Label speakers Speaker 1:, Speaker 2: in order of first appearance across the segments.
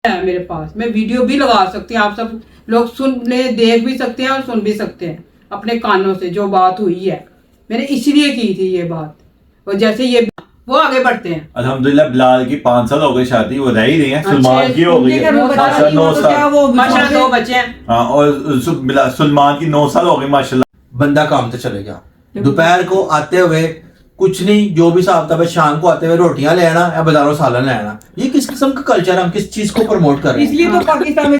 Speaker 1: है मेरे पास, मैं वीडियो भी लगा सकती हूँ, आप सब लोग सुन ले, देख भी सकते हैं और सुन भी सकते हैं अपने कानों से जो बात हुई है। मैंने इसलिए की थी ये बात, और जैसे ये वो आगे बढ़ते हैं।
Speaker 2: अल्हम्दुलिल्लाह बिलाल की 5 साल हो गए शादी, वो रह ही रही है। सलमान की हो गई है 9 साल,
Speaker 1: माशाल्लाह 2 बच्चे हैं।
Speaker 2: हाँ, और सलमान की 9 साल हो गए माशाल्लाह।
Speaker 3: बंदा काम से चले गया, दोपहर को आते हुए कुछ नहीं, जो भी हिसाब था, शाम को आते हुए रोटियां ले आना या बाजारों सालन ले आना। ये किस किस्म का कल्चर है? हम किस चीज को प्रमोट कर रहे हैं?
Speaker 1: इसलिए तो पाकिस्तान में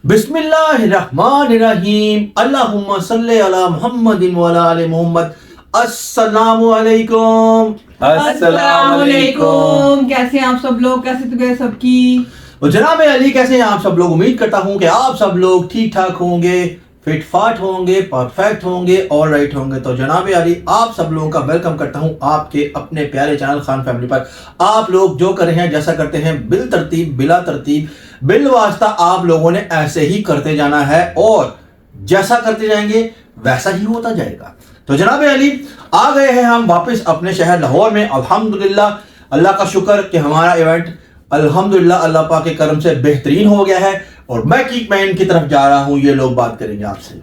Speaker 3: बिस्मिल्लाहिर्रहमानिर्रहीम, अल्लाहुम्मा सल्ली अला मुहम्मदिन व अला आलि मुहम्मद। अस्सलामु अलैकुम।
Speaker 2: अस्सलाम वालेकुम।
Speaker 1: कैसे हैं आप सब लोग? कैसे तबीयत सबकी?
Speaker 3: और जनाब अली कैसे हैं आप सब लोग? उम्मीद करता हूँ कि आप सब लोग ठीक ठाक होंगे, फिट फाट होंगे, परफेक्ट होंगे, ऑल राइट होंगे। तो जनाब अली आप सब लोगों का वेलकम करता हूँ आपके अपने प्यारे चैनल खान फैमिली पर। आप लोग जो कर रहे हैं, जैसा करते हैं, बिल तरतीब बिला तरतीब बिल वास्ता आप लोगों ने ऐसे ही करते जाना है, और जैसा करते जाएंगे वैसा ही होता जाएगा। तो जनाब अली आ गए हैं हम वापस अपने शहर लाहौर में। अल्हम्दुलिल्लाह, अल्लाह का शुक्र कि हमारा इवेंट अल्हम्दुलिल्लाह अल्लाह पाक के करम से बेहतरीन हो गया है, और मैं कीकमैन की तरफ जा रहा हूँ। ये लोग बात करेंगे आपसे।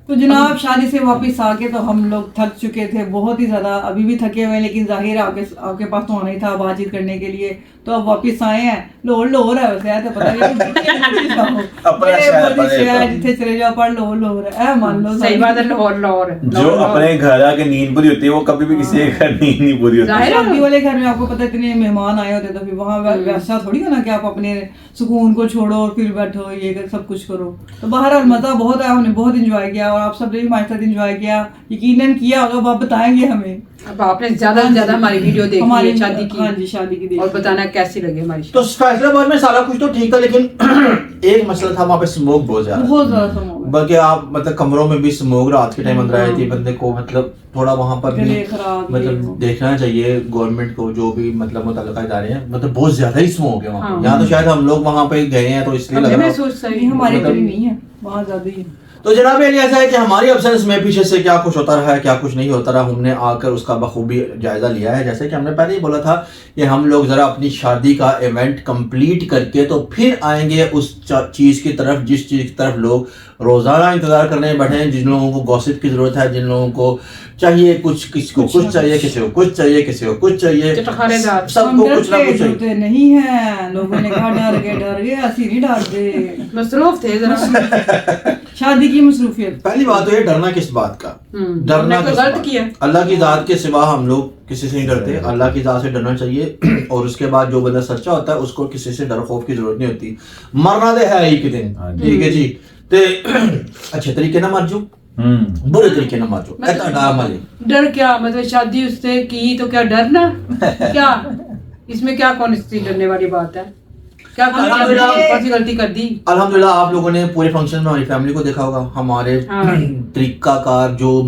Speaker 4: तो जनाब शादी से वापस आके तो हम लोग थक चुके थे बहुत ही ज़्यादा, अभी भी थके हुए हैं, लेकिन जाहिर है आपके पास तो आना ही था बातचीत करने के लिए। तो अब वापस आए हैं। लाहौर है वैसे, तो पता नहीं जिथे चले जाओ पर लाहौर है, मान लो।
Speaker 1: सही बात है, लाहौर है।
Speaker 2: जो अपने घर आके नींद पूरी होती है, वो कभी भी किसी के घर नींद नहीं पूरी होती।
Speaker 4: शादी वाले घर में आपको पता इतने मेहमान आए होते, तो फिर वहाँ वैसा थोड़ी हो ना कि आप अपने सुकून को छोड़ो और फिर बैठो ये सब कुछ करो। तो बहरहाल मजा बहुत आया, हमने बहुत इंजॉय किया, और आप सब ने हमारे साथ इंजॉय किया, यकीनन किया होगा। आप बताएंगे हमें।
Speaker 1: अब आपने ज्यादा से ज्यादा हमारी वीडियो देखी है शादी की।
Speaker 4: हाँ जी, शादी की
Speaker 1: और बताना कैसी लगी हमारी
Speaker 3: तो फैसलाबाद में सारा कुछ तो ठीक था, लेकिन एक मसला था, वहाँ पे स्मोक बहुत ज्यादा, बल्कि आप मतलब कमरों में भी स्मोक रात के टाइम अंदर आई थी। बंदे को मतलब थोड़ा वहाँ पर भी मतलब देखना चाहिए गवर्नमेंट को, जो भी मतलब मुतल्लिका इदारे हैं, मतलब बहुत ज्यादा ही स्मोक है वहाँ पे। यहाँ तो शायद हम लोग वहाँ पे गए हैं तो इसलिए लग रहा है,
Speaker 4: हमारे नहीं है, वहाँ ज्यादा ही है।
Speaker 3: तो जनाब ये ऐसा है कि हमारी अब्सेंस में पीछे से क्या कुछ होता रहा है, क्या कुछ नहीं होता रहा, हमने आकर उसका बखूबी जायजा लिया है। जैसे कि हमने पहले ही बोला था कि हम लोग जरा अपनी शादी का इवेंट कंप्लीट करके तो फिर आएंगे उस चीज की तरफ, जिस चीज की तरफ लोग रोजाना इंतजार करने बैठे हैं, जिन लोगों को गॉसिप की जरूरत है, जिन लोगों को चाहिए कुछ, किसी को कुछ चाहिए, किसी को कुछ चाहिए, किसी को कुछ चाहिए, सबको कुछ ना कुछ चाहिए।
Speaker 4: नहीं है, लोगों ने कहा डर गए, ऐसी नहीं डरते,
Speaker 1: मसरूफ थे जरा
Speaker 4: शादी की मसरूफियत।
Speaker 3: पहली बात तो ये डरना किस बात का? डरना किस
Speaker 1: गलत किया।
Speaker 3: अल्लाह की जात के सिवा हम लोग किसी से नहीं डरते, अल्लाह की जात से डरना चाहिए। और उसके बाद जो बंदा सच्चा होता है उसको किसी से डर खौफ की जरूरत नहीं होती। मरना दे है एक दिन, ठीक है जी। ते अच्छे तरीके ना मर जाओ, बुरे तरीके ना मर जाओ।
Speaker 1: डर क्या मतलब? शादी उससे की तो क्या डरना क्या? इसमें क्या कौन सी डरने वाली बात है? क्या गलती कर दी?
Speaker 3: अल्हम्दुलिल्लाह आप लोगों ने पूरे फंक्शन में हमारी फैमिली को देखा होगा। हमारे तरीकाकार जो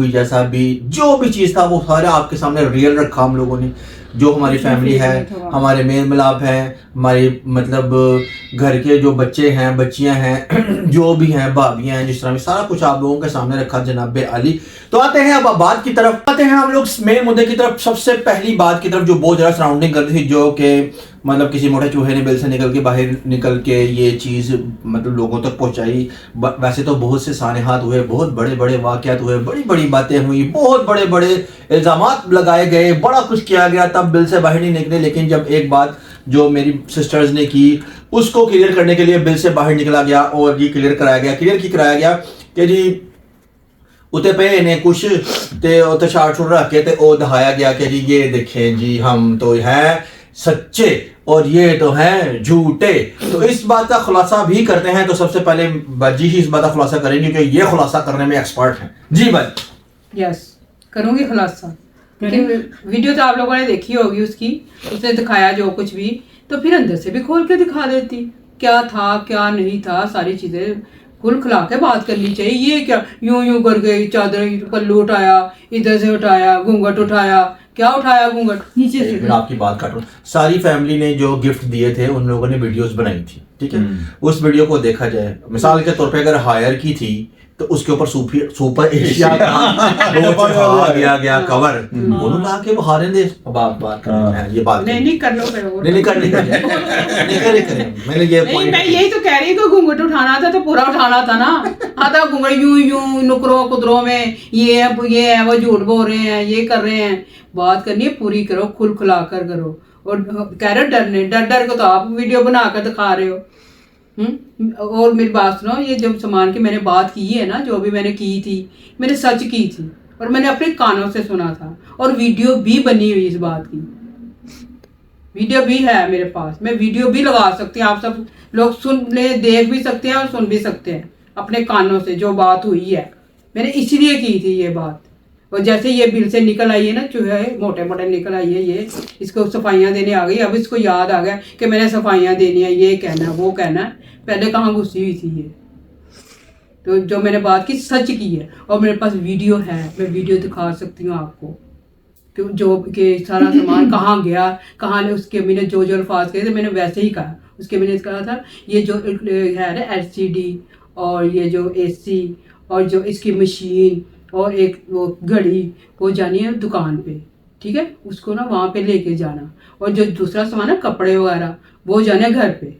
Speaker 3: भी चीज था वो सारा आपके सामने रियल रखा हम लोगों ने। जो हमारी फैमिली है, हमारे मेल मिलाप है, हमारी मतलब घर के जो बच्चे हैं, बच्चियां हैं, जो भी हैं, भाभियां हैं, जिस तरह सारा कुछ आप लोगों के सामने रखा जनाब अली। तो आते हैं अब बात की तरफ, आते हैं हम लोग मेन मुद्दे की तरफ। सबसे पहली बात की तरफ जो बहुत ज़्यादा सराउंडिंग कर रही थी, जो कि मतलब किसी मोटे चूहे ने बिल से निकल के बाहर निकल के ये चीज़ मतलब लोगों तक पहुंचाई। वैसे तो बहुत से सानेहात हुए, बहुत बड़े बड़े वाक़यात हुए, बड़ी बड़ी बातें हुई, बहुत बड़े बड़े इल्ज़ामात लगाए गए, बड़ा कुछ किया गया, तब बिल से बाहर नहीं निकले। लेकिन जब एक बात जो मेरी सिस्टर्स ने की उसको क्लियर करने के लिए बिल से बाहर निकला गया, और ये क्लियर कराया गया कि जी उते पे ने कुछ ते शार्ट शूट रख के ते दिखाया गया कि जी ये देखें जी हम तो हैं सच्चे और ये तो हैं झूठे। तो इस बात का खुलासा भी करते हैं। तो सबसे पहले बाजी ही इस बात का खुलासा करेंगे कि ये खुलासा करने में एक्सपर्ट हैं। जी भाई।
Speaker 1: यस, करूंगी खुलासा। वीडियो तो आप लोगों ने देखी होगी उसकी, उसने दिखाया जो कुछ भी, तो फिर अंदर से भी खोल के दिखा देती क्या था क्या नहीं था, सारी चीजें खुल खिला के बात करनी चाहिए। ये क्या यूं कर गई, चादर पल्लू उठाया, इधर से उठाया, घूंघट उठाया, क्या उठाया घूंघट नीचे से।
Speaker 3: मैं आपकी बात काटूं, सारी फैमिली ने जो गिफ्ट दिए थे उन लोगों ने वीडियोस बनाई थी, ठीक है। उस वीडियो को देखा जाए, मिसाल के तौर पे अगर हायर की थी तो उसके ऊपर सुपर एशिया का वो चढ़ा दिया गया कवर। उन्होंने कहा कि वो हारे दे बात कर ये बात
Speaker 1: नहीं कर लो फिर वो।
Speaker 3: नहीं करें मैंने ये
Speaker 1: नहीं, मैं यही तो कह रही हूँ, घूंघट उठाना था तो पूरा उठाना था ना। आता घूंघट यूं नुकरों कुदरों में ये है वो झूठ बोल रहे हैं, ये कर रहे हैं। बात करनी है पूरी करो, खुल खुला कर करो। और कह रहे हो डर को तो आप वीडियो बनाकर दिखा रहे हो। और मेरी बात सुनो, ये जब सामान की मैंने बात की है ना, जो भी मैंने की थी, मैंने सच की थी और मैंने अपने कानों से सुना था और वीडियो भी बनी हुई इस बात की। वीडियो भी है मेरे पास, मैं वीडियो भी लगा सकती हूँ, आप सब लोग सुन ले, देख भी सकते हैं और सुन भी सकते हैं अपने कानों से जो बात हुई है। मैंने इसलिए की थी ये बात। और जैसे ये बिल से निकल आई है ना, चूहे मोटे मोटे निकल आई है, ये इसको सफाइयाँ देने आ गई। अब इसको याद आ गया कि मैंने सफाइयाँ देनी है, ये कहना वो कहना। पहले कहाँ घुसी हुई थी ये। तो जो मैंने बात की सच की है और मेरे पास वीडियो है, मैं वीडियो दिखा सकती हूँ आपको कि जो कि सारा सामान कहाँ गया, कहाँ उसके मैंने जो अल्फाज कहे थे मैंने वैसे ही कहा। उसके मैंने कहा था ये जो है ना LCD और ये जो AC और जो इसकी मशीन और एक वो घड़ी, वो जानी है दुकान पे, ठीक है, उसको ना वहाँ पे लेके जाना। और जो दूसरा सामान है कपड़े वगैरह, वो जाने घर पे।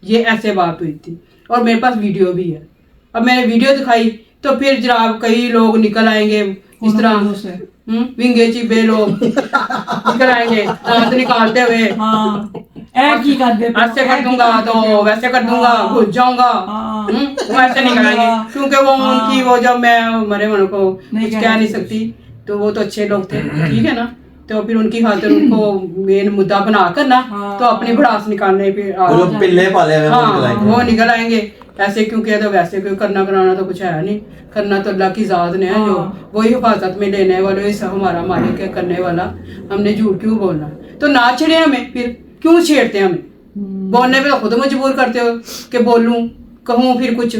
Speaker 1: ये ऐसे बात हुई थी और मेरे पास वीडियो भी है। अब मैंने वीडियो दिखाई तो फिर जनाब कई लोग निकल आएंगे इस तरह विंगे चिबे लोग निकल आएंगे दांत निकालते हुए। ऐसे कर दूंगा तो वैसे कर दूंगा, घुस जाऊंगा, वैसे निकल आएंगे। क्योंकि वो उनकी वो जब मैं मरे मन को कुछ कह नहीं सकती, तो वो तो अच्छे लोग थे, ठीक है ना। तो फिर उनकी खातिर उनको मेन मुद्दा बना कर ना तो अपनी भड़ास निकालने पे
Speaker 3: पिल्ले पाले हुए
Speaker 1: वो निकल आएंगे। ऐसे क्यों किया तो वैसे क्यों करना, कराना तो कुछ है नहीं, करना तो अल्लाह की ज़ात ने है, जो वही हिफाजत में लेने वाले, वही हमारा मालिक है करने वाला। हमने झूठ क्यों बोलना? तो ना छेड़े हमें, फिर क्यों छेड़ते हैं हमें? बोलने पे तो खुद मजबूर करते हो कि बोलूं कहूँ फिर कुछ,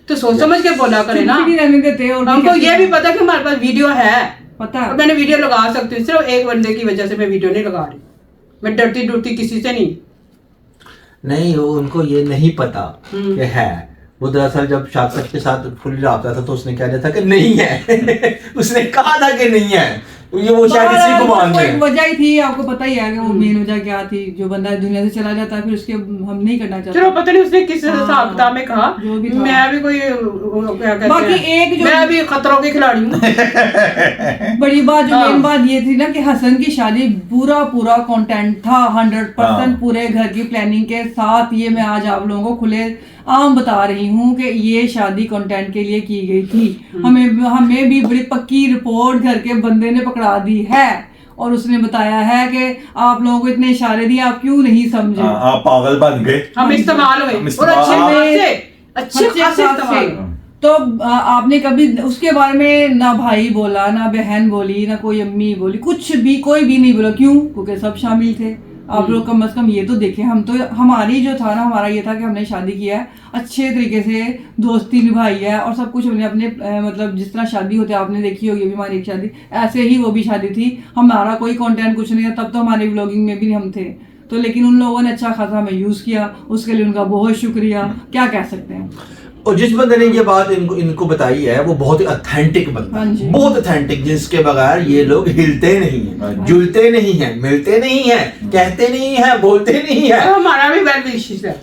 Speaker 1: तो सोच समझ के बोला करे ना। हमको ये भी पता कि हमारे पास वीडियो है, पता, और मैंने वीडियो लगा सकती हूँ। सिर्फ एक बंदे की वजह से मैं वीडियो नहीं लगा रही, मैं डरती किसी से नहीं।
Speaker 3: वो उनको ये नहीं पता कि है। वो दरअसल जब शासक के साथ फुल रहा था तो उसने कह दिया था कि नहीं है उसने कहा था कि नहीं है, ये वो शायद इसी को मान रहे हैं।
Speaker 4: वजह ही थी, आपको पता ही है कि वो मेन वजह क्या थी। जो बंदा दुनिया से चला जाता है फिर उसके हम नहीं करना चाहते।
Speaker 1: चलो पता नहीं उसने किस हिसाब किताब में कहा, मैं भी कोई क्या कहते
Speaker 4: बाकी एक जो
Speaker 1: मैं भी खतरों की खिलाड़ी हूँ।
Speaker 4: बड़ी बात जो मेन बात ये थी ना कि हसन की शादी पूरा कंटेंट था 100% पूरे घर की प्लानिंग के साथ। ये मैं आज आप लोगों को खुले आम बता रही हूँ कि ये शादी कंटेंट के लिए की गई थी। हमें भी बड़ी पक्की रिपोर्ट घर के बंदे ने पकड़ा दी है और उसने बताया है कि आप लोगों को इतने इशारे दिए, आप क्यों नहीं समझे,
Speaker 2: आप पागल बन गए,
Speaker 1: हम इस्तेमाल हुए और अच्छे खासे।
Speaker 4: तो आपने कभी उसके बारे में ना भाई बोला, ना बहन बोली, ना कोई अम्मी बोली, कुछ भी कोई भी नहीं बोला। क्यों? क्योंकि सब शामिल थे। आप लोग कम से कम ये तो देखें, हम तो हमारी जो था ना, हमारा ये था कि हमने शादी किया है, अच्छे तरीके से दोस्ती निभाई है और सब कुछ हमने अपने मतलब जिस तरह शादी होती है आपने देखी होगी अभी हमारी एक शादी, ऐसे ही वो भी शादी थी। हमारा कोई कंटेंट कुछ नहीं था तब, तो हमारी व्लॉगिंग में भी हम थे तो, लेकिन उन लोगों ने अच्छा खासा हमें यूज़ किया, उसके लिए उनका बहुत शुक्रिया। क्या कह सकते हैं।
Speaker 3: और जिस बंदे ने ये बात इनको बताई है वो बहुत ही ऑथेंटिक बंदा है, बहुत ऑथेंटिक, जिसके बगैर ये लोग हिलते नहीं है, जुलते नहीं है, मिलते नहीं है, कहते नहीं है, बोलते नहीं है।
Speaker 1: हमारा भी वेल विशर है,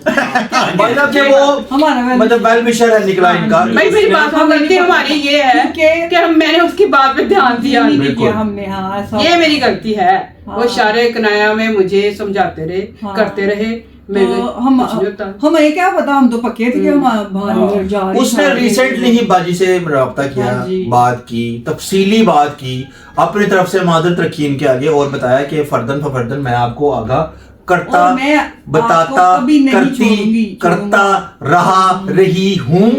Speaker 3: मतलब कि वो मतलब वेल विशर है निकला इनका।
Speaker 1: भाई मेरी बात गलती हमारी ये है कि मैंने उसकी बात पे ध्यान दिया नहीं किया हमने। हाँ, ये मेरी गलती है। वो इशारे कनाया में मुझे समझाते रहे, करते रहे।
Speaker 4: तो हमें क्या पता, हम तो पक्के थे कि हम
Speaker 3: उसने रिसेंटली ही बाजी से रब्ता किया, बात की, तफसीली बात की, अपनी तरफ से मादरत रखी इनके आगे और बताया कि फर्दन फर्दन मैं आपको आगाह करता, बताता, करता रही हूँ।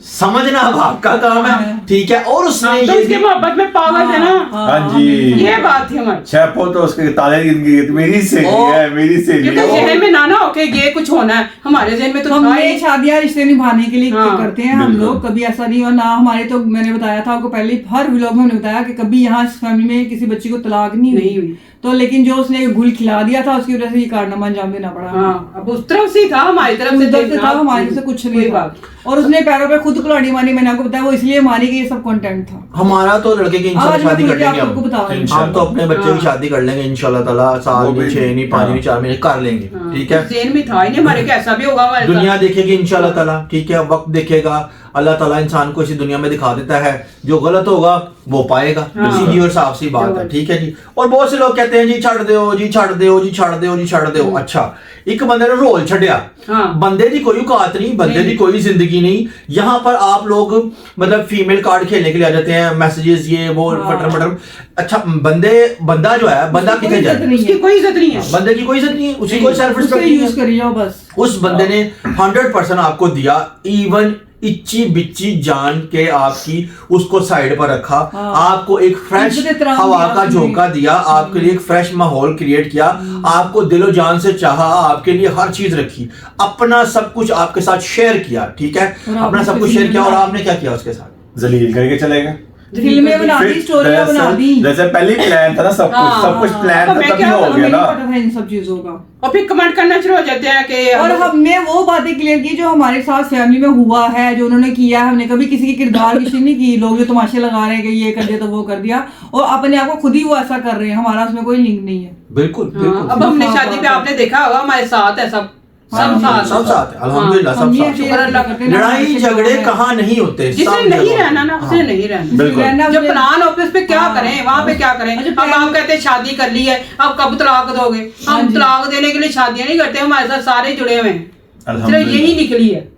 Speaker 3: समझना अब आपका काम है, ठीक है। और उसने
Speaker 1: तो उसके मोहब्बत में पागल है ना।
Speaker 2: हाँ जी,
Speaker 1: ये बात थी हमारी।
Speaker 2: शैपो तो उसके ताले गिन मेरी सहेली है, मेरी सहेली है।
Speaker 1: क्योंकि जहन में ना ओके ये कुछ होना है, हमारे जहन में तो
Speaker 4: हमने शादियां रिश्ते निभाने के लिए करते हैं हम लोग, कभी ऐसा नहीं। और ना हमारे, तो मैंने बताया था आपको पहले हर व्लॉग में हमने बताया कि कभी यहाँ फैमिली में किसी बच्ची को तलाक नहीं हुई। तो लेकिन जो उसने घुल खिला दिया था उसकी वजह से ये कारनामा अंजाम देना पड़ा।
Speaker 1: हाँ, अब उस तरफ से ही था, हमारी तरफ से
Speaker 4: उधर से था, हमारी तरफ से कुछ नहीं था। और उसने पैरों पे खुद कुल्हाड़ी मारी, मैंने आपको बताया, वो इसलिए मारी कि ये सब कंटेंट था।
Speaker 3: हमारा तो लड़के की इंशाल्लाह
Speaker 4: आज मैं
Speaker 3: शादी कर
Speaker 4: खुल के
Speaker 3: लेंगे
Speaker 4: आपको बता रही हूँ।
Speaker 3: हम तो अपने बच्चे की शादी कर लेंगे इंशाल्लाह ताला, साल
Speaker 2: वो
Speaker 3: में
Speaker 2: भी-
Speaker 3: 6 नहीं 5 नहीं 4 महीने कर लेंगे, ठीक है।
Speaker 1: जेल में था ही नहीं हमारे, कैसा भी होगा हमारे
Speaker 3: दुनिया
Speaker 1: साथ।
Speaker 3: देखेगी इंशाल्लाह ताला, ठीक है। वक्त देखेगा, अल्लाह ताला इंसान को इसी दुनिया में दिखा देता है, जो गलत होगा वो पाएगा,
Speaker 1: हाँ।
Speaker 3: सीधी और साफ सी बात है,
Speaker 1: जो-
Speaker 3: ठीक है जी। और बहुत से लोग कहते हैं जी छड़ दो जी, छड़ दो जी, छड़ दो जी, छड़ दो। अच्छा, एक बंदे ने रोल छड़िया,
Speaker 1: हाँ।
Speaker 3: बंदे की कोई औकात नहीं, बंदे की कोई जिंदगी नहीं। यहाँ पर आप लोग मतलब फीमेल कार्ड खेलने के लिए आ जाते हैं, मैसेजेस ये वो फटर फटर। अच्छा, बंदा जो है, बंदा
Speaker 4: उसकी
Speaker 3: कितने
Speaker 4: कोई इज्जत
Speaker 3: जाए,
Speaker 4: नहीं
Speaker 1: उसकी कोई इज्जत नहीं है।
Speaker 3: बंदे की कोई इज्जत नहीं है, उसी को सेल्फ
Speaker 4: उससे
Speaker 3: रिस्पेक्ट
Speaker 4: यूज करी जाओ बस।
Speaker 3: उस बंदे ने 100% आपको दिया, इवन इच्ची बिच्ची जान के आपकी उसको साइड पर रखा,
Speaker 4: हाँ।
Speaker 3: आपको एक फ्रेश
Speaker 4: इज्जत एहतराम
Speaker 3: हवा
Speaker 4: दिया
Speaker 3: का
Speaker 4: उसने।
Speaker 3: झोंका दिया, आपके लिए एक फ्रेश माहौल क्रिएट किया, आपको दिलो जान से चाहा, आपके लिए हर चीज रखी, अपना सब कुछ आपके साथ शेयर किया, ठीक है।
Speaker 4: और
Speaker 3: अपना
Speaker 4: आपने
Speaker 3: सब कुछ
Speaker 4: फिल्म
Speaker 3: शेयर किया और
Speaker 4: बना
Speaker 3: आपने क्या किया उसके साथ?
Speaker 2: जलील करके चले गए।
Speaker 4: फिल्में बना दी, स्टोरियां बना दी।
Speaker 2: जैसे पहले प्लान था ना, सब कुछ प्लान
Speaker 1: तो
Speaker 2: था,
Speaker 1: मैं
Speaker 2: तभी
Speaker 1: क्या
Speaker 2: हो
Speaker 1: करूं,
Speaker 2: गया ना।
Speaker 4: पता था इन सब चीजों का।
Speaker 1: और फिर कमेंट करना शुरू हो जाते हैं कि
Speaker 4: और हमने वो बातें क्लियर की जो हमारे साथ फैमिली में हुआ है, जो उन्होंने किया है। हमने कभी किसी की किरदार की नहीं की, लोग जो तमाशे लगा रहे हैं कि ये कर दिया तो वो कर दिया, और अपने आप को खुद ही वो ऐसा कर रहे हैं, हमारा उसमें कोई लिंक नहीं है।
Speaker 3: बिल्कुल
Speaker 1: हाँ,
Speaker 3: बिल्कुल
Speaker 1: अब हमने शादी पे आपने देखा होगा हमारे साथ है सब साथ
Speaker 3: सब साथ है, अल्हम्दुलिल्लाह सब
Speaker 4: हम ये
Speaker 3: साथ।
Speaker 1: शुक्र अल्लाह का।
Speaker 3: लड़ाई झगड़े कहाँ नहीं होते,
Speaker 1: जिसने
Speaker 3: सब
Speaker 1: नहीं
Speaker 3: जगह।
Speaker 1: रहना ना उसने नहीं रहना।
Speaker 2: बिल्कुल।
Speaker 4: रहना
Speaker 1: जब
Speaker 4: उसने-
Speaker 1: प्लान ऑफिस पे क्या
Speaker 4: हाँ।
Speaker 1: करें, वहाँ पे क्या करें।
Speaker 4: अच्छा,
Speaker 1: अब
Speaker 4: प्लान-
Speaker 1: आप कहते हैं शादी कर ली है, अब कब तलाक दोगे।
Speaker 4: हाँ
Speaker 1: हम
Speaker 4: जी।
Speaker 1: तलाक देने के लिए शादियां नहीं करते, हमारे साथ सारे जुड़े हुए हैं, सिर्फ
Speaker 2: अल्हम्दुलिल्लाह।
Speaker 1: यही निकली है।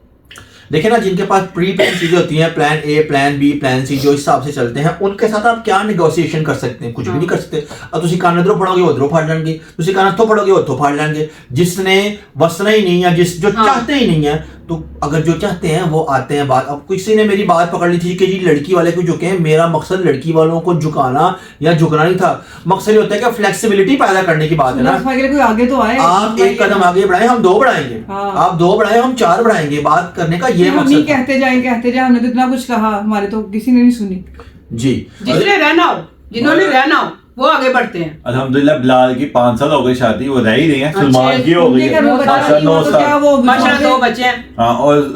Speaker 3: देखिए ना, जिनके पास प्री प्लान चीजें होती हैं, plan A plan B plan C, जो हिसाब से चलते हैं, उनके साथ आप क्या नेगोशिएशन कर सकते हैं? कुछ भी नहीं कर सकते। अब तुसी कान इधरों पढ़ोगे वो उधरों फाड़ लेंगे, तुसी कान हथों पढ़ोगे वो हथों फाड़ लेंगे। जिसने वसना ही नहीं है, जो
Speaker 1: हाँ।
Speaker 3: चाहते ही नहीं है, तो अगर जो चाहते हैं वो आते हैं। बात अब किसी ने मेरी बात पकड़ ली थी कि जी लड़की वाले को झुके हैं, मेरा मकसद लड़की वालों को झुकाना या झुकना नहीं था। मकसद ये होता है कि फ्लेक्सिबिलिटी पैदा करने की बात है ना।
Speaker 4: के लिए कोई आगे तो आए,
Speaker 3: आप एक कदम आगे बढ़ाएं, हम 2 बढ़ाएंगे।
Speaker 4: हाँ।
Speaker 3: आप 2 बढ़ाएं, हम 4 बढ़ाएंगे। बात करने का ये
Speaker 4: हम
Speaker 3: मकसद
Speaker 4: नहीं
Speaker 3: था।
Speaker 4: कहते जाए, हमने तो इतना कुछ कहा, हमारे तो किसी ने नहीं सुनी।
Speaker 3: जी।
Speaker 1: जिसने रहना हो, जिन्होंने रहना हो वो आगे बढ़ते हैं।
Speaker 2: अल्हम्दुलिल्लाह बिलाल की 5 साल हो गई शादी, वो रह ही रही है। सलमान की हो गई
Speaker 4: उनके
Speaker 2: है
Speaker 4: घर में बच्चा
Speaker 2: 8
Speaker 4: नहीं
Speaker 2: 9
Speaker 4: हुआ तो
Speaker 2: साल।
Speaker 4: क्या वो
Speaker 1: माशाल्लाह 2 बच्चे हैं।
Speaker 2: हाँ, और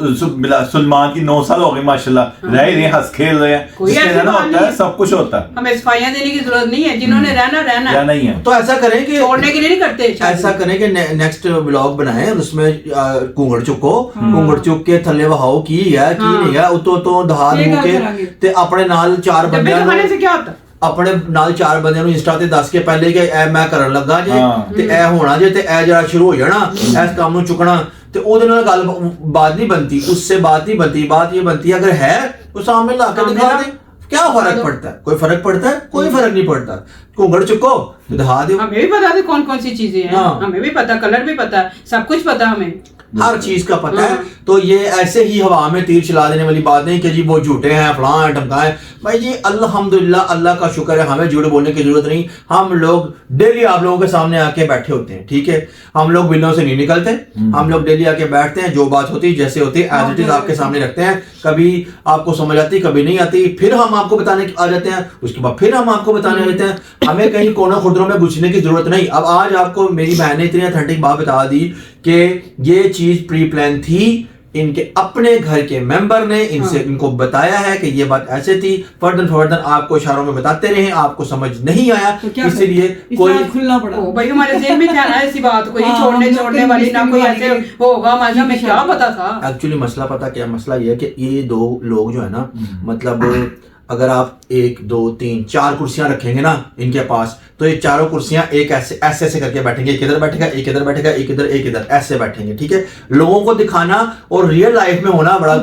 Speaker 2: सलमान की 9 साल हो गई माशाल्लाह, रह ही रही है, हंस खेल रहे हैं।
Speaker 1: कोई
Speaker 2: जिसने
Speaker 1: ऐसी
Speaker 2: रहना
Speaker 1: बात
Speaker 2: होता
Speaker 1: नहीं
Speaker 2: है,
Speaker 1: है।
Speaker 2: सब कुछ होता है,
Speaker 1: हमें सफाइयां देने की जरूरत नहीं है, जिन्होंने रहना रहना
Speaker 2: या
Speaker 1: है।
Speaker 2: नहीं है।
Speaker 3: तो ऐसा करें कि
Speaker 1: छोड़ने के लिए नहीं करते शादी।
Speaker 3: ऐसा करें कि नेक्स्ट ब्लॉग बनाएं, उसमें कुंगड़ चुको, कुंगड़ चुक के थल्ले वहाओ की है की
Speaker 1: हाँ।
Speaker 3: नहीं है, उतो तो दहा
Speaker 4: ये
Speaker 3: दू
Speaker 4: गल
Speaker 3: के
Speaker 4: करांगे।
Speaker 3: ते अपने नाल 4
Speaker 1: डब्बे
Speaker 3: बंदियां
Speaker 1: तो खाने
Speaker 3: ਨੂੰ
Speaker 1: से क्या होता।
Speaker 3: ਆਪਣੇ ਨਾਲ 4 ਬੰਦਿਆਂ ਨੂੰ ਇੰਸਟਾ ਤੇ ਦੱਸ ਕੇ ਪਹਿਲੇ ਕਿ ਇਹ ਮੈਂ ਕਰਨ ਲੱਗਾ ਜੇ
Speaker 2: ਹਾਂ।
Speaker 3: ਤੇ ਇਹ ਹੋਣਾ ਜੇ ਤੇ ਇਹ ਜਿਹੜਾ ਸ਼ੁਰੂ ਹੋ ਜਾਣਾ ਇਸ ਕੰਮ ਨੂੰ ਚੁੱਕਣਾ ਤੇ ਉਹਦੇ ਨਾਲ ਗੱਲ ਬਾਤ नहीं बनती, उससे बात नहीं बनती। बात ये बनती है अगर है तो सामने ला के दिखा दे, क्या फर्क पड़ता है? कोई फर्क पड़ता है? कोई फर्क नहीं पड़ता। घूंघट चुको तो दिखा दो।
Speaker 1: हमें भी पता था कौन कौन सी चीजें हैं,
Speaker 3: हाँ।
Speaker 1: हमें भी पता, कलर भी पता, सब कुछ पता हमें।
Speaker 3: हर चीज का पता है।
Speaker 1: हाँ।
Speaker 3: तो ये ऐसे ही हवा में तीर चला देने वाली बात नहीं कि जी वो झूठे हैं, फलां है, ढमका है। भाई जी अल्हम्दुलिल्लाह, अल्लाह का शुक्र है, हमें झूठ बोलने की जरूरत नहीं। हम लोग डेली आप लोगों के सामने आके बैठे होते हैं, ठीक है। हम लोग विंडो से नहीं निकलते, हम लोग डेली आके बैठते हैं, जो बात होती है जैसे होती है एज इट इज आपके सामने रखते हैं। कभी आपको समझ आती, कभी नहीं आती, फिर हम आपको बताने आ जाते हैं, उसके बाद फिर हम आपको बताने आ जाते हैं। हमें कहीं कोनों खुदरों में घुसने की जरूरत नहीं। अब आज आपको मेरी बहन ने इतनी अथेंटिक बात बता दी कि ये चीज प्री प्लान थी, इनके अपने घर के मेंबर ने इनसे इनको बताया है कि ये बात ऐसे थी। फर्दन आपको इशारों में बताते रहे, आपको समझ नहीं आया,
Speaker 4: तो क्या
Speaker 3: इसीलिए
Speaker 4: करें?
Speaker 3: कोई
Speaker 4: इस तरह खुलना पड़ा।
Speaker 1: ओ भाई हमारे जेल में क्या ना ऐसी बात कोई
Speaker 4: हाँ,
Speaker 1: छोड़ने
Speaker 4: हम लोग
Speaker 1: छोड़ने
Speaker 4: कहीं
Speaker 1: वाली ना
Speaker 4: मिस्त्री
Speaker 1: कोई
Speaker 4: वाली
Speaker 1: ऐसे
Speaker 4: के-
Speaker 1: होगा, मजा हमें क्या पता था।
Speaker 3: एक्चुअली मसला पता क्या मसला ये है कि ये 2 लोग जो है ना, मतलब अगर आप 1 2 3 4 कुर्सियां रखेंगे ना इनके पास, तो ये चारों कुर्सियां एक ऐसे ऐसे ऐसे करके बैठेंगे। एक इधर बैठेगा, एक इधर बैठेगा, एक इधर, एक इधर, ऐसे बैठेंगे, ठीक है। लोगों को दिखाना और रियल लाइफ में होना बड़ा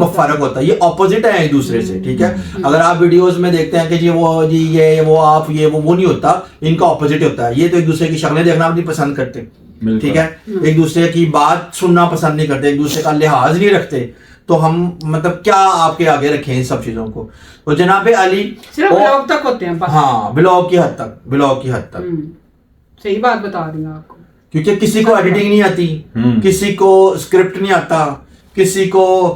Speaker 3: फर्क होता है। ये ऑपोजिट है एक दूसरे से, ठीक है। अगर आप वीडियोस में देखते हैं कि जी वो जी ये वो आप ये वो नहीं होता, इनका ऑपोजिट होता है। ये तो एक दूसरे की शक्लें देखना नहीं पसंद करते, ठीक है। एक दूसरे की बात सुनना पसंद नहीं करते, एक दूसरे का लिहाज नहीं रखते। तो हम मतलब क्या आपके आगे रखें इन सब चीजों को। तो जनाबे अली
Speaker 1: सिर्फ ब्लॉग तक होते हैं बस।
Speaker 3: हाँ, ब्लॉग की हद तक, ब्लॉग की हद तक।
Speaker 1: सही बात बता रही हूँ आपको।
Speaker 3: क्योंकि किसी को एडिटिंग नहीं आती, किसी को स्क्रिप्ट नहीं आता, किसी को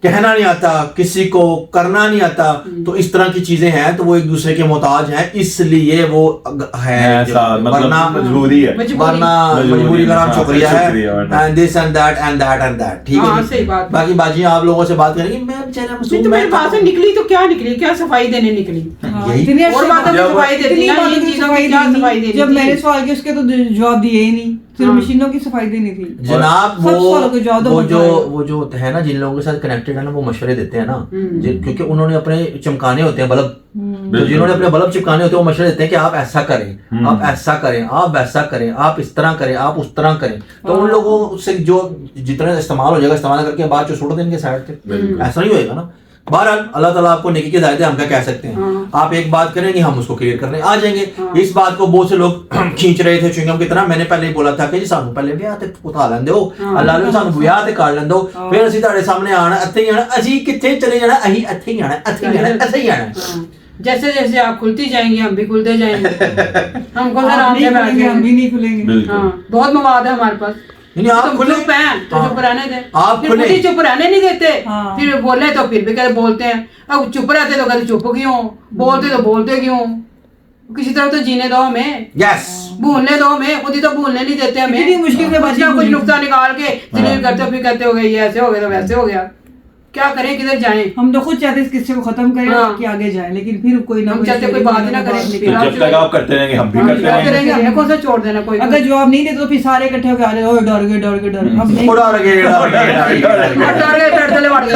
Speaker 3: कहना नहीं आता, किसी को करना नहीं आता, तो इस तरह की चीजें हैं, तो वो एक दूसरे के मोहताज हैं, इसलिए वो है
Speaker 2: ऐसा, मतलब
Speaker 3: वरना
Speaker 2: मजबूरी है,
Speaker 3: वरना मजबूरी का नाम शुक्रिया है, and this and that and that and that. ठीक
Speaker 1: हाँ,
Speaker 3: है
Speaker 1: सही बात।
Speaker 3: बाकी बाजी आप लोगों से बात करेंगे, मैं बेचारा
Speaker 1: नहीं तो मेरे पास से निकली तो क्या निकली, क्या सफाई देने निकली।
Speaker 3: यही
Speaker 4: इतनी
Speaker 1: और बातों की सफाई देती ना, इन चीजों की क्या सफाई देनी
Speaker 4: जब
Speaker 1: थी?
Speaker 4: मैंने सवाल किया उसके तो जवाब दिए ही नहीं, सिर्फ
Speaker 1: हाँ।
Speaker 4: मशीनों की सफाई देनी थी।
Speaker 3: जनाब
Speaker 4: सब सवालों के जवाब
Speaker 3: वो
Speaker 4: तो
Speaker 3: वो जो होते हैं ना, जिन लोगों के साथ कनेक्टेड है ना, वो मशवरे देते हैं ना, क्योंकि उन्होंने अपने चमकाने होते हैं बल्ब, तो जिन्होंने अपने बल्ब चिपकाने होते हैं वो मशवरे देते हैं कि आप ऐसा करें, आप ऐसा करें, आप वैसा करें, आप इस तरह करें, आप उस तरह करें। तो उन लोगों से जो जितना इस्तेमाल हो जाएगा, इस्तेमाल करके बाद जो छोड़ देंगे साइड पे, ऐसा नहीं होएगा ना। बहरहाल अल्लाह ताला आपको नेकी की हिदायत है, हम क्या कह सकते हैं। आप एक बात करेंगे, हम उसको क्लियर करने आ जाएंगे। इस बात को बहुत से लोग खींच रहे थे च्युइंगम की तरह। मैंने पहले ही बोला था कि जी सानू पहले ब्याह ते उठा लें दो, अल्लाह ने सानू ब्याह ते कर लें दो, फिर ਅਸੀਂ ਤੁਹਾਡੇ ਸਾਹਮਣੇ ਆਣਾ, ਇੱਥੇ ਹੀ ਆਣਾ, ਅਸੀਂ ਕਿੱਥੇ ਚਲੇ ਜਾਣਾ, ਅਸੀਂ ਇੱਥੇ ਹੀ ਆਣਾ, ਇੱਥੇ ही आना, ऐसे ही आना।
Speaker 1: जैसे जैसे आप खुलती जाएंगी हम भी खुलते जाएंगे। हमको
Speaker 4: आप
Speaker 1: आराम
Speaker 4: नहीं
Speaker 1: से
Speaker 4: खुलेंगे, हम भी नहीं खुलेंगे।
Speaker 2: बिल्कुल।
Speaker 1: हाँ, बहुत मवाद है हमारे पास।
Speaker 3: यानी आप
Speaker 1: तुम
Speaker 3: खुले
Speaker 1: चुप हैं तो
Speaker 3: हाँ।
Speaker 1: चुप रहने दे,
Speaker 3: आप
Speaker 1: फिर
Speaker 3: खुले।
Speaker 1: खुद ही चुप रहने नहीं देते,
Speaker 4: हाँ।
Speaker 1: फिर बोले तो फिर भी कहते बोलते हैं, अब चुप रहते तो कहते चुप क्यों, बोलते तो बोलते क्यों, किसी तरह तो जीने दो हमें,
Speaker 3: यस
Speaker 1: भूलने दो हमें, खुद ही तो भूलने नहीं देते हमें।
Speaker 4: इतनी मुश्किल से
Speaker 1: कुछ
Speaker 4: बाजी
Speaker 1: ना कुछ
Speaker 4: भूली।
Speaker 1: नुक्ता निकाल के जलील करते हो, फिर कहते हो गए ये ऐसे हो गया तो वैसे हो गया। क्या करें, किधर जाएं?
Speaker 4: हम तो खुद चाहते इस किस्से को खत्म करें
Speaker 1: हाँ।
Speaker 4: कि आगे जाएं, लेकिन फिर कोई ना
Speaker 1: हम चाहते कोई बात ना करें।
Speaker 2: तो जब तक आप करते रहेंगे हम भी
Speaker 1: हम
Speaker 2: करते
Speaker 1: करते
Speaker 2: रहेंगे।
Speaker 1: रहेंगे, हमें कौन सा छोड़ देना कोई।
Speaker 4: अगर जवाब नहीं दे तो फिर सारे इकट्ठे होकर आ जाए, "ओए, डर गए डर गए डर गए।" हम नहीं,
Speaker 3: उड़ा रगे
Speaker 1: और डर गए, पेट तले बढ़ गए।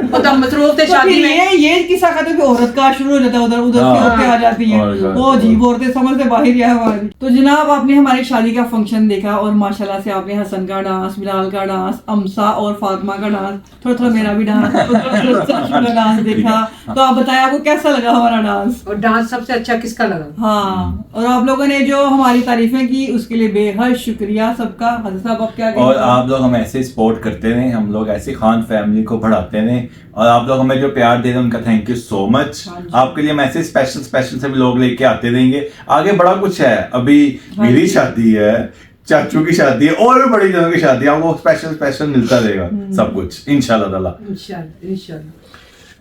Speaker 1: वो तो मसरूफ थे
Speaker 4: तो
Speaker 1: शादी
Speaker 4: फिर
Speaker 1: में।
Speaker 4: ये किस्सा खत्म कि औरत का शुरू हो जाता है, उधर उधर की
Speaker 2: हाँ।
Speaker 4: औरतें आ जाती हैं,
Speaker 2: और-
Speaker 4: वो अजीब औरतें समझ से बाहर ही है हमारी। तो जनाब आपने हमारी शादी का फंक्शन देखा और माशाल्लाह से आपने हसन का डांस, बिलाल का डांस, अमसा और फातिमा का डांस, थोड़ा थोड़ा मेरा भी डांस, थोड़ा डांस देखा। तो आप बताएं आपको कैसा लगा हमारा डांस?
Speaker 1: और डांस सबसे अच्छा किसका लगा?
Speaker 4: हाँ, और आप लोगों ने जो हमारी तारीफें की उसके लिए बेहद शुक्रिया सबका। हसन साहब आप क्या
Speaker 2: और
Speaker 4: कहते हैं?
Speaker 2: आप लोग हम ऐसे सपोर्ट करते रहे, हम लोग ऐसे खान फैमिली को बढ़ाते रहे, और आप लोग हमें जो प्यार दे रहे हैं उनका थैंक यू सो मच।
Speaker 4: हाँ जी।
Speaker 2: आपके लिए हम ऐसे स्पेशल स्पेशल से भी लोग लेके आते रहेंगे। आगे बड़ा कुछ है, अभी
Speaker 4: हाँ
Speaker 2: मेरी
Speaker 4: जी।
Speaker 2: शादी है, चाचू की शादी है, और भी बड़ी जनों की शादी है, आपको स्पेशल स्पेशल मिलता रहेगा सब कुछ इंशाल्लाह ताला।
Speaker 1: इंशाल्लाह इंशाल्लाह।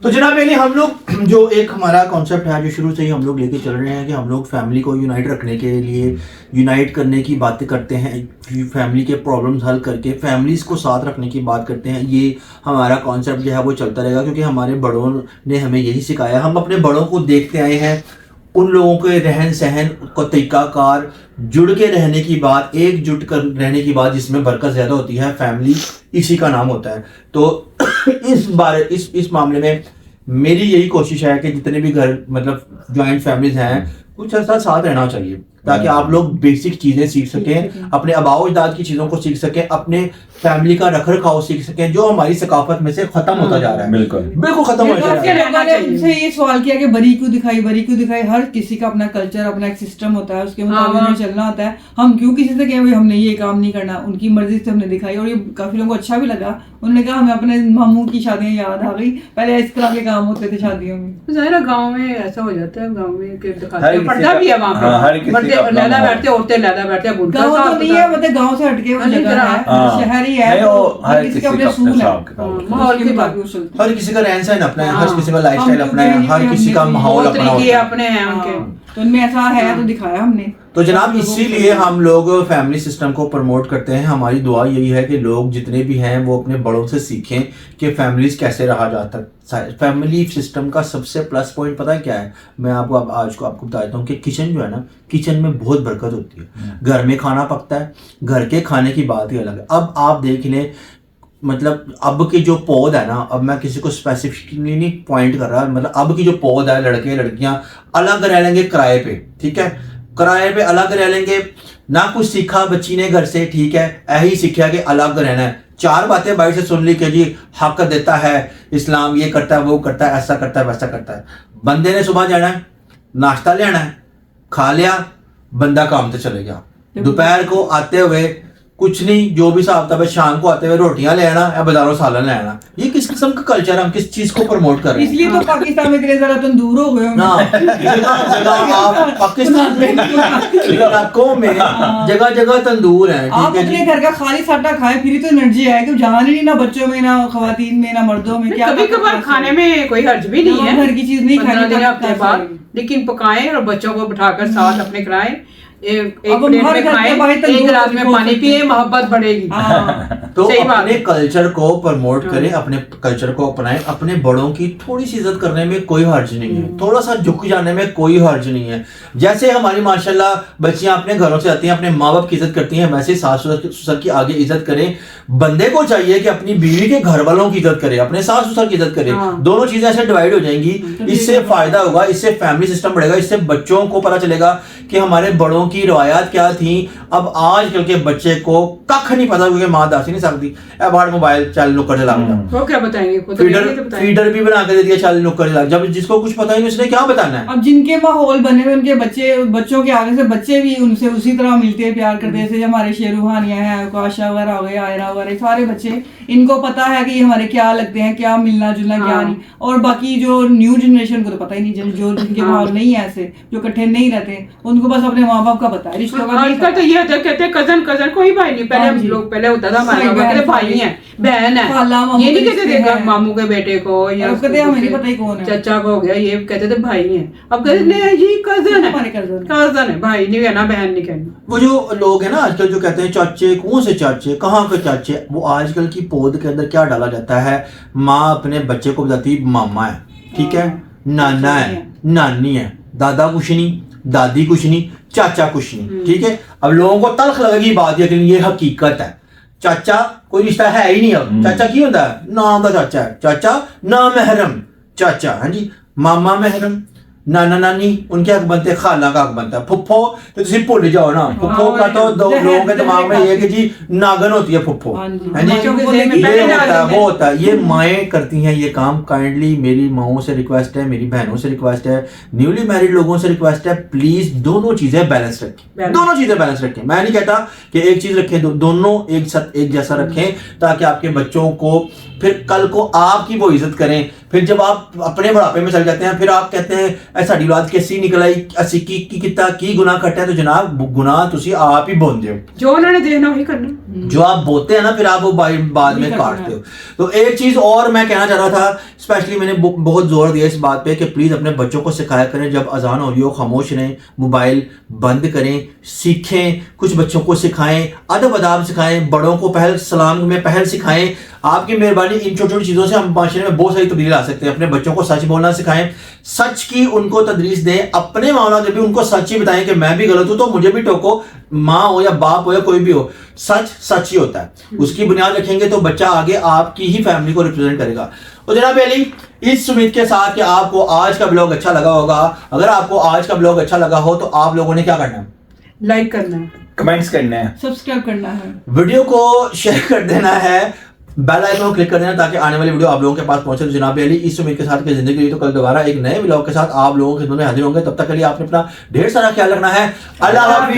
Speaker 3: तो जनाब यानी हम लोग जो एक हमारा कॉन्सेप्ट है जो शुरू से ही हम लोग लेके चल रहे हैं कि हम लोग फैमिली को यूनाइट रखने के लिए यूनाइट करने की बातें करते हैं, फैमिली के प्रॉब्लम्स हल करके फैमिलीज को साथ रखने की बात करते हैं। ये हमारा कॉन्सेप्ट जो है वो चलता रहेगा, क्योंकि हमारे बड़ों ने हमें यही सिखाया। हम अपने बड़ों को देखते आए हैं, उन लोगों के रहन सहन को तरीकाकार, जुड़ के रहने की बात, एकजुट कर रहने की बात, जिसमें बरकत ज़्यादा होती है, फैमिली इसी का नाम होता है। तो इस मामले में मेरी यही कोशिश है कि जितने भी घर मतलब जॉइंट फैमिलीज हैं कुछ अर्सा साथ रहना चाहिए, ताकि आप लोग बेसिक चीजें सीख सकें, अपने आबाओ अजदाद की चीजों को सीख सकें, अपने फैमिली का रख रखाव सीख सकें, जो हमारी सकाफत में से खत्म होता जा रहा है।
Speaker 2: बिल्कुल
Speaker 3: बिल्कुल खत्म होता जा रहा है।
Speaker 4: लोगों ने उनसे ये सवाल किया कि बरी क्यों दिखाई, बरी क्यों दिखाई। हर किसी का अपना कल्चर, अपना एक सिस्टम होता है, उसके मुताबिक हमें चलना होता है। हम क्यों किसी से कहें भाई हमने ये काम नहीं करना, उनकी मर्जी से हमने दिखाई और ये काफी लोगों को अच्छा भी लगा। उन्होंने कहा हमें अपने मामू की शादियां याद आ गई, पहले इस तरह के काम होते थे शादियों में।
Speaker 1: जाहिर है गांव में ऐसा हो जाता है, गांव में के दिखाते
Speaker 2: हर
Speaker 1: हैं,
Speaker 2: किसी
Speaker 1: पर्दा
Speaker 2: का-
Speaker 1: भी है वहाँ
Speaker 2: हाँ, हर किसी
Speaker 1: पे,
Speaker 2: का
Speaker 1: पर्दे
Speaker 2: अपना
Speaker 1: लहदा
Speaker 2: माहौल।
Speaker 1: बैठते, औरतें लहदा बैठते हैं, बुनकर
Speaker 4: गाँव तो
Speaker 1: साहब
Speaker 4: नहीं
Speaker 1: बता-
Speaker 4: है, मतलब गाँव से हटके वो
Speaker 1: नहीं,
Speaker 4: जगह है,
Speaker 2: हाँ।
Speaker 4: शहर ही है,
Speaker 2: है
Speaker 4: तो
Speaker 2: वो
Speaker 4: हर किसी के अपने सूल है,
Speaker 2: हिसाब किताब होता है।
Speaker 1: माहौल
Speaker 4: उसके
Speaker 1: की
Speaker 4: मुताबिक
Speaker 1: बात।
Speaker 4: वो चलते हैं।
Speaker 3: हर किसी का रहन सहन अपना है, हर
Speaker 1: हाँ।
Speaker 3: किसी का लाइफस्टाइल
Speaker 4: हम
Speaker 3: अपना है,
Speaker 4: क्योंकि
Speaker 3: हर किसी का
Speaker 4: हमने
Speaker 3: माहौल
Speaker 1: बहुत
Speaker 3: अपना
Speaker 1: तरीके
Speaker 3: होता है।
Speaker 1: अपने हैं उनके।
Speaker 4: हाँ, तो उनमें ऐसा है तो दिखाया हमने।
Speaker 3: तो जनाब इसीलिए हम लोग फैमिली सिस्टम को प्रमोट करते हैं। हमारी दुआ यही है कि लोग जितने भी हैं वो अपने बड़ों से सीखें कि फैमिलीज कैसे रहा जाता है। फैमिली सिस्टम का सबसे प्लस पॉइंट पता है क्या है? मैं आपको आज को आपको बता देता हूँ कि किचन जो है ना, किचन में बहुत बरकत होती है। घर में खाना पकता है, घर के खाने की बात ही अलग है। अब आप देख लें, मतलब अब की जो पौध है ना, अब मैं किसी को स्पेसिफिकली नहीं पॉइंट कर रहा, मतलब अब की जो पौध है, लड़के लड़कियां अलग रह लेंगे किराए पे, ठीक है, किराए पे अलग रह लेंगे, ना कुछ सीखा बच्ची ने घर से, ठीक है, यही सीखा कि अलग रहना है। चार बातें बाहर से सुन ली कि जी हक देता है इस्लाम, ये करता है, वो करता है, ऐसा करता है, वैसा करता है। बंदे ने सुबह जाना है, नाश्ता लेना है, खा लिया, बंदा काम पे चले गया। दोपहर को आते हुए कुछ नहीं, जो भी हिसाब था, शाम को आते हुए रोटियां ले आना या बाजारों सालन ले आना। ये किस किस्म का कल्चर है, हम किस चीज को प्रमोट कर रहे हैं?
Speaker 4: इसलिए तो पाकिस्तान में इतने ज्यादा तंदूर हो गए
Speaker 3: ना जगह आप पाकिस्तान में इलाकों में जगह जगह तंदूर है,
Speaker 4: आप
Speaker 3: ठीक है
Speaker 4: अपने
Speaker 3: जी।
Speaker 4: घर का खाली साटा खाएं फिर ही तो एनर्जी है, कि जान ही नहीं ना बच्चों में, ना खवातीन में, ना मर्दों में। क्या
Speaker 1: कभी कभार खाने में कोई हर्ज भी नहीं है,
Speaker 4: घर की चीज नहीं
Speaker 1: 15 दिन
Speaker 4: खानी
Speaker 1: हफ्ते बाद, लेकिन पकाएं और बच्चों को बिठाकर साथ अपने खिलाएं, एक
Speaker 4: अब
Speaker 1: प्लेट
Speaker 4: हर
Speaker 1: में
Speaker 4: घर के
Speaker 1: खाएं,
Speaker 4: बाहर
Speaker 1: एक
Speaker 4: तंदूर
Speaker 1: गिलास में
Speaker 4: खोल
Speaker 1: पानी
Speaker 4: सकते
Speaker 1: पिए,
Speaker 4: हैं।
Speaker 1: मोहब्बत बढ़ेगी।
Speaker 4: हाँ।
Speaker 3: तो
Speaker 1: सही बात
Speaker 3: अपने
Speaker 1: है।
Speaker 3: कल्चर को प्रमोट करें, अपने कल्चर को अपनाएं, अपने बड़ों की थोड़ी सी इज्जत करने में कोई हर्ज नहीं है, थोड़ा सा झुक जाने में कोई हर्ज नहीं है। जैसे हमारी माशाल्लाह बच्चियां अपने घरों से आती हैं, अपने माँ बाप की इज्जत करती हैं, वैसे सास ससुर की आगे इज्जत करें। बंदे को चाहिए कि अपनी बीवी के घर वालों की इज्जत करे, अपने सास ससुर की इज्जत करे।
Speaker 1: हाँ।
Speaker 3: दोनों चीजें ऐसे डिवाइड हो जाएंगी, इससे फायदा होगा, इससे फैमिली सिस्टम बढ़ेगा, इससे बच्चों को पता चलेगा कि हमारे बड़ों की रवायात क्या थी। अब आजकल के बच्चे को कख नहीं पता, क्योंकि माँ दास ही नहीं सकती, अब बाहर मोबाइल चल नुक्कड़ चला
Speaker 1: वो क्या बताएंगे, खुद नहीं तो बताएंगे।
Speaker 3: फीडर भी बना के दे दिया, चल नुक्कड़ चला। जब जिसको कुछ पता ही नहीं उसने क्या बताना है।
Speaker 4: अब जिनके माहौल बने हुए उनके बच्चों के आगे से बच्चे भी उनसे उसी तरह मिलते हैं, प्यार करते हैं। जैसे हमारे शेरूहानिया है, आकाशा वगैरह हो गए, आयरा वगैरह, सारे बच्चे, इनको पता है कि हमारे क्या लगते हैं, क्या मिलना जुलना क्या नहीं। और बाकी जो न्यू जनरेशन को तो पता ही नहीं, जो जिनके माहौल नहीं है ऐसे, जो इकट्ठे नहीं रहते, उनको बस अपने माँ बाप का पता है, रिश्तों का नहीं
Speaker 1: आजकल तो
Speaker 4: पता।
Speaker 1: ये होता है, कहते हैं कजन कजन, कोई भाई नहीं। पहले हम लोग, पहले होता था हमारे
Speaker 4: भाई
Speaker 1: बाबा कहते
Speaker 4: बहन,
Speaker 1: भाई हैं, बहन है,
Speaker 4: खाला, मामू
Speaker 1: ये नहीं
Speaker 4: के
Speaker 1: कहते
Speaker 4: रिश्ते
Speaker 1: थे
Speaker 4: हैं।
Speaker 1: मामू के बेटे को या
Speaker 4: अब कहते हैं हमें नहीं पता ही कौन है।
Speaker 1: चाचा को हो गया, ये कहते थे भाई हैं। अब कहते नहीं जी कजन है,
Speaker 4: हमारे cousin है।
Speaker 1: कजन है, भाई नहीं कहना, बहन नहीं कहना।
Speaker 3: वो जो लोग हैं ना आजकल जो कहते हैं चाचे, कौन से चाचे, कहाँ के चाचे, वो आजकल की पौध के अंदर क्या डाला जाता है। माँ अपने बच्चे को बताती मामा है, ठीक है, नाना है, नानी है, दादा कुछ नहीं, दादी कुछ नहीं, चाचा कुछ नहीं, ठीक है। अब लोगों को तल्ख लगेगी बात, लेकिन ये हकीकत है। चाचा कोई रिश्ता है ही नहीं। अब चाचा की होता है, नाम का चाचा है, चाचा ना महरम चाचा, हाँ जी। मामा महरम, नाना नानी उनके हक बनते, खाला का हक बनता है। फुफ्फो तो तुम भूल जाओ ना, फुफ्फो का तो दो लोगों के दिमाग में ये है कि जी नागन होती है फुफ्फो,
Speaker 4: हाँ जी।
Speaker 3: है जी।
Speaker 1: बच्चों के
Speaker 4: ये
Speaker 1: ज़हन में
Speaker 3: ये
Speaker 1: पहले
Speaker 3: होता है,
Speaker 1: डाल
Speaker 3: वो होता है, ये माएँ करती हैं ये काम। काइंडली मेरी माओं से रिक्वेस्ट है, मेरी बहनों से रिक्वेस्ट है, न्यूली मैरिड लोगों से रिक्वेस्ट है, प्लीज दोनों चीजें बैलेंस रखें, दोनों चीजें बैलेंस रखें। मैं नहीं कहता कि एक चीज रखें, दोनों एक साथ एक जैसा रखें, ताकि आपके बच्चों को फिर कल को आपकी वो इज्जत करें। फिर जब आप अपने बुढ़ापे में चल जाते हैं, फिर आप कहते हैं ऐसा औलाद कैसी निकल आई, असी की कितना की गुनाह करते हैं, तो जनाब गुनाह तुसी आप ही बोंदे हो।
Speaker 1: जो उन्होंने देखना वही करना।
Speaker 3: जो आप बोते हैं ना, फिर आप वो बाद में काटते हो। तो एक चीज और मैं कहना चाह रहा था, स्पेशली मैंने बहुत जोर दिया इस बात पे कि प्लीज अपने बच्चों को सिखाया करें, जब अजान हो रही हो खामोश रहें, मोबाइल बंद करें, सीखें, कुछ बच्चों को सिखाएं, अदब अदाब सिखाएं, बड़ों को पहल सलाम में पहल सिखाएं। आपकी मेहरबानी, इन छोटी छोटी चीजों से हम माशरे में बहुत सारी तब्दीली ला सकते हैं। अपने बच्चों को सच बोलना सिखाएं, सच की उनको तदरीस दें, अपने मामला में भी उनको सच ही बताएं कि मैं भी गलत हूं तो मुझे भी टोको, माँ हो या बाप हो या कोई भी हो, सच सच ही होता है। उसकी बुनियाद रखेंगे तो बच्चा आगे आपकी ही फैमिली को रिप्रेजेंट करेगा। तो जनाब अली, इस उम्मीद के साथ कि आपको आज का ब्लॉग अच्छा लगा होगा। अगर आपको आज का ब्लॉग अच्छा लगा हो तो आप लोगों ने क्या करना है?
Speaker 1: लाइक करना है,
Speaker 2: कमेंट्स करने हैं,
Speaker 4: सब्सक्राइब करना है,
Speaker 3: वीडियो को शेयर कर देना है, बेल आइकन को क्लिक कर देना ताकि आने वाली वीडियो आप लोगों के पास पहुंचे। तो जनाब अली, इस उम्मीद के साथ कि जिंदगी रही तो कल दोबारा एक नए व्लॉग के साथ आप लोगों के खिदमत में हाजिर होंगे। तब तक के लिए आपने अपना ढेर सारा ख्याल रखना है। अल्लाह हाफिज।